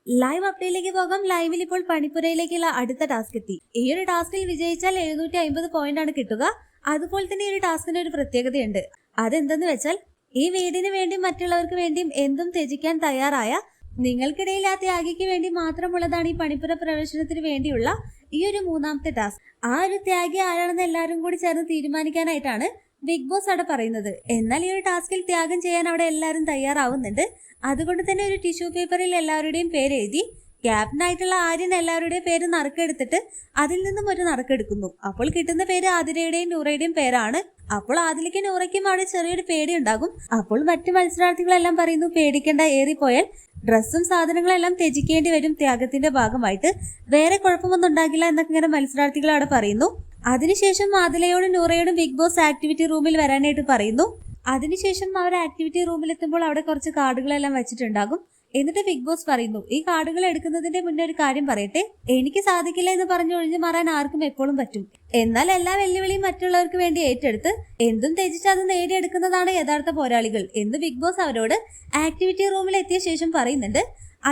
Live അപ്ഡേറ്റിലേക്ക് പോകാം. ലൈവിൽ ഇപ്പോൾ പണിപ്പുരയിലേക്കുള്ള അടുത്ത ടാസ്ക് എത്തി. ഈ ഒരു ടാസ്കിൽ വിജയിച്ചാൽ 750 പോയിന്റ് ആണ് കിട്ടുക. അതുപോലെ തന്നെ ഈ ഒരു ടാസ്കിന് ഒരു പ്രത്യേകതയുണ്ട്. അതെന്തെന്ന് വെച്ചാൽ ഈ വീടിന് വേണ്ടി മറ്റുള്ളവർക്ക് വേണ്ടിയും എന്തും ത്യജിക്കാൻ തയ്യാറായ നിങ്ങൾക്കിടയിൽ ആ ത്യാഗിക്ക് വേണ്ടി മാത്രമുള്ളതാണ് ഈ പണിപ്പുര പ്രവേശനത്തിന് വേണ്ടിയുള്ള ഈ ഒരു മൂന്നാമത്തെ ടാസ്ക്. ആ ഒരു ത്യാഗി ആരാണെന്ന് എല്ലാവരും കൂടി ചേർന്ന് തീരുമാനിക്കാനായിട്ടാണ് ബിഗ് ബോസ് അവിടെ പറയുന്നത്. എന്നാൽ ഈ ഒരു ടാസ്കിൽ ത്യാഗം ചെയ്യാൻ അവിടെ എല്ലാവരും തയ്യാറാവുന്നുണ്ട്. അതുകൊണ്ട് തന്നെ ഒരു ടിഷ്യൂ പേപ്പറിൽ എല്ലാവരുടെയും പേര് എഴുതി ക്യാപ്റ്റനായിട്ടുള്ള ആര്യൻ എല്ലാവരുടെയും പേര് നറുക്കെടുത്തിട്ട് അതിൽ നിന്നും ഒരു നറുക്കെടുക്കുന്നു. അപ്പോൾ കിട്ടുന്ന പേര് ആതിരയുടെയും നൂറയുടെയും പേരാണ്. അപ്പോൾ ആദിലയ്ക്കും നൂറയ്ക്കും അവിടെ ചെറിയൊരു പേടി ഉണ്ടാകും. അപ്പോൾ മറ്റു മത്സരാർത്ഥികളെല്ലാം പറയുന്നു, പേടിക്കേണ്ട, ഏറിപ്പോയാൽ ഡ്രസ്സും സാധനങ്ങളെല്ലാം ത്യജിക്കേണ്ടി വരും ത്യാഗത്തിന്റെ ഭാഗമായിട്ട്, വേറെ കുഴപ്പമൊന്നും ഉണ്ടാകില്ല എന്നൊക്കെ ഇങ്ങനെ മത്സരാർത്ഥികൾ അവിടെ പറയുന്നു. അതിനുശേഷം ആദിലയോടും നൂറയോടും ബിഗ് ബോസ് ആക്ടിവിറ്റി റൂമിൽ വരാനായിട്ട് പറയുന്നു. അതിനുശേഷം അവർ ആക്ടിവിറ്റി റൂമിൽ എത്തുമ്പോൾ അവിടെ കുറച്ച് കാർഡുകളെല്ലാം വെച്ചിട്ടുണ്ടാകും. എന്നിട്ട് ബിഗ് ബോസ് പറയുന്നു, ഈ കാർഡുകൾ എടുക്കുന്നതിന്റെ മുന്നേ ഒരു കാര്യം പറയട്ടെ, എനിക്ക് സാധിക്കില്ല എന്ന് പറഞ്ഞു ഒഴിഞ്ഞു മാറാൻ ആർക്കും എപ്പോഴും പറ്റും. എന്നാൽ എല്ലാ വെല്ലുവിളിയും മറ്റുള്ളവർക്ക് വേണ്ടി ഏറ്റെടുത്ത് എന്തും ത്യജിച്ച് അത് നേടിയെടുക്കുന്നതാണ് യഥാർത്ഥ പോരാളികൾ എന്ന് ബിഗ് ബോസ് അവരോട് ആക്ടിവിറ്റി റൂമിൽ എത്തിയ ശേഷം പറയുന്നുണ്ട്.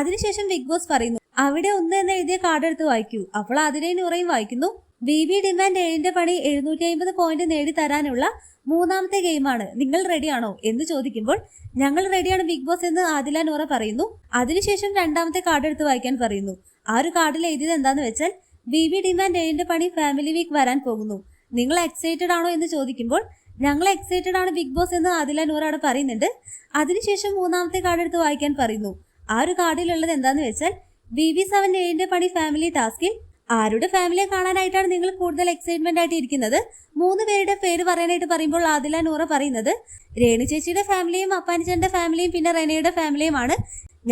അതിനുശേഷം ബിഗ് ബോസ് പറയുന്നു, അവിടെ 1 എന്ന് എഴുതിയ കാർഡ് എടുത്ത് വായിക്കൂ. അപ്പോൾ അതിനെ നൂറയും വായിക്കുന്നു. BB ഡിമാൻഡ് 7ന്റെ പണി 750 പോയിന്റ് നേടി തരാനുള്ള മൂന്നാമത്തെ ഗെയിമാണ്, നിങ്ങൾ റെഡിയാണോ എന്ന് ചോദിക്കുമ്പോൾ ഞങ്ങൾ റെഡിയാണ് ബിഗ് ബോസ് എന്ന് ആദില നൂറ പറയുന്നു. അതിനുശേഷം രണ്ടാമത്തെ കാർഡ് എടുത്ത് വായിക്കാൻ പറയുന്നു. ആ ഒരു കാർഡിൽ എഴുതിയത് എന്താന്ന് വെച്ചാൽ BB ഡിമാൻഡ് 7ന്റെ പണി ഫാമിലി വീക്ക് വരാൻ പോകുന്നു, നിങ്ങൾ എക്സൈറ്റഡ് ആണോ എന്ന് ചോദിക്കുമ്പോൾ ഞങ്ങൾ എക്സൈറ്റഡ് ആണ് ബിഗ് ബോസ് എന്ന് ആദില നൂറ അവിടെ പറയുന്നുണ്ട്. അതിനുശേഷം മൂന്നാമത്തെ കാർഡ് എടുത്ത് വായിക്കാൻ പറയുന്നു. ആ ഒരു കാർഡിലുള്ളത് എന്താന്ന് വെച്ചാൽ BB7 7ന്റെ പണി ഫാമിലി ടാസ്കിൽ ആരുടെ ഫാമിലിയെ കാണാനായിട്ടാണ് നിങ്ങൾ കൂടുതൽ എക്സൈറ്റ്മെന്റ് ആയിട്ട് ഇരിക്കുന്നത്? 3 പേരുടെ പേര് പറയാനായിട്ട് പറയുമ്പോൾ ആദില നൂറ പറയുന്നത് രേണു ചേച്ചിയുടെ ഫാമിലിയും അപ്പാനിച്ചന്റെ ഫാമിലിയും പിന്നെ റെനയുടെ ഫാമിലിയുമാണ്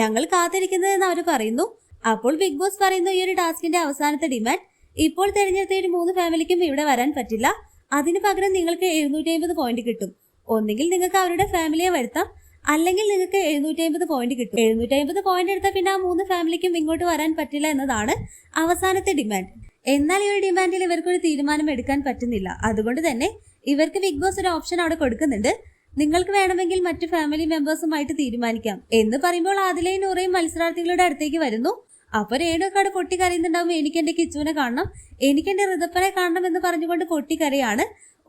ഞങ്ങൾ കാത്തിരിക്കുന്നത് എന്ന് അവർ പറയുന്നു. അപ്പോൾ ബിഗ് ബോസ് പറയുന്നു, ഈ ഒരു ടാസ്കിന്റെ അവസാനത്തെ ഡിമാൻഡ്, ഇപ്പോൾ തിരഞ്ഞെടുത്ത ഒരു 3 ഫാമിലിക്കും ഇവിടെ വരാൻ പറ്റില്ല, അതിന് പകരം നിങ്ങൾക്ക് 750 പോയിന്റ് കിട്ടും. ഒന്നുകിൽ നിങ്ങൾക്ക് അവരുടെ ഫാമിലിയെ വരുത്താം, അല്ലെങ്കിൽ നിങ്ങൾക്ക് 750 പോയിന്റ് കിട്ടും. 750 പോയിന്റ് എടുത്താൽ പിന്നെ ആ 3 ഫാമിലിക്കും ഇങ്ങോട്ട് വരാൻ പറ്റില്ല എന്നതാണ് അവസാനത്തെ ഡിമാൻഡ്. എന്നാൽ ഈ ഒരു ഡിമാൻഡിൽ ഇവർക്കൊരു തീരുമാനം എടുക്കാൻ പറ്റുന്നില്ല. അതുകൊണ്ട് തന്നെ ഇവർക്ക് ബിഗ് ബോസ് ഒരു ഓപ്ഷൻ അവിടെ കൊടുക്കുന്നുണ്ട്, നിങ്ങൾക്ക് വേണമെങ്കിൽ മറ്റു ഫാമിലി മെമ്പേഴ്സുമായിട്ട് തീരുമാനിക്കാം എന്ന് പറയുമ്പോൾ ആദിലയും നൂറയും മത്സരാർത്ഥികളുടെ അടുത്തേക്ക് വരുന്നു. അപ്പൊ രേണുക്കാട് പൊട്ടിക്കരയുന്നുണ്ടാവും, എനിക്ക് എന്റെ കിച്ചുവിനെ കാണണം, എനിക്ക് എന്റെ ഋതപ്പനെ കാണണം എന്ന് പറഞ്ഞുകൊണ്ട് പൊട്ടിക്കരയാണ്.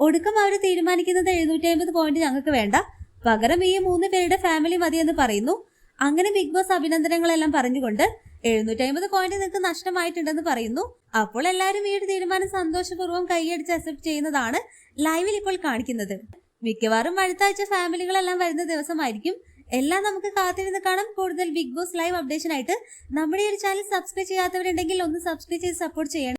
ഒടുക്കം അവർ തീരുമാനിക്കുന്നത് 750 പോയിന്റ് ഞങ്ങൾക്ക് വേണ്ട, പകരം ഈ 3 പേരുടെ ഫാമിലി മതിയെന്ന് പറയുന്നു. അങ്ങനെ ബിഗ് ബോസ് അഭിനന്ദനങ്ങളെല്ലാം പറഞ്ഞുകൊണ്ട് 750 പോയിന്റ് നിങ്ങൾക്ക് നഷ്ടമായിട്ടുണ്ടെന്ന് പറയുന്നു. അപ്പോൾ എല്ലാവരും ഈ ഒരു തീരുമാനം സന്തോഷപൂർവ്വം കൈയടിച്ച് അക്സെപ്റ്റ് ചെയ്യുന്നതാണ് ലൈവിൽ ഇപ്പോൾ കാണിക്കുന്നത്. മിക്കവാറും അടുത്ത ആഴ്ച ഫാമിലികളെല്ലാം വരുന്ന ദിവസമായിരിക്കും. എല്ലാം നമുക്ക് കാത്തിരുന്ന് കാണാം. കൂടുതൽ ബിഗ് ബോസ് ലൈവ് അപ്ഡേഷൻ ആയിട്ട് നമ്മുടെ ഈ ഒരു ചാനൽ സബ്സ്ക്രൈബ് ചെയ്യാത്തവരുണ്ടെങ്കിൽ ഒന്ന് സബ്സ്ക്രൈബ് ചെയ്ത് സപ്പോർട്ട് ചെയ്യണം.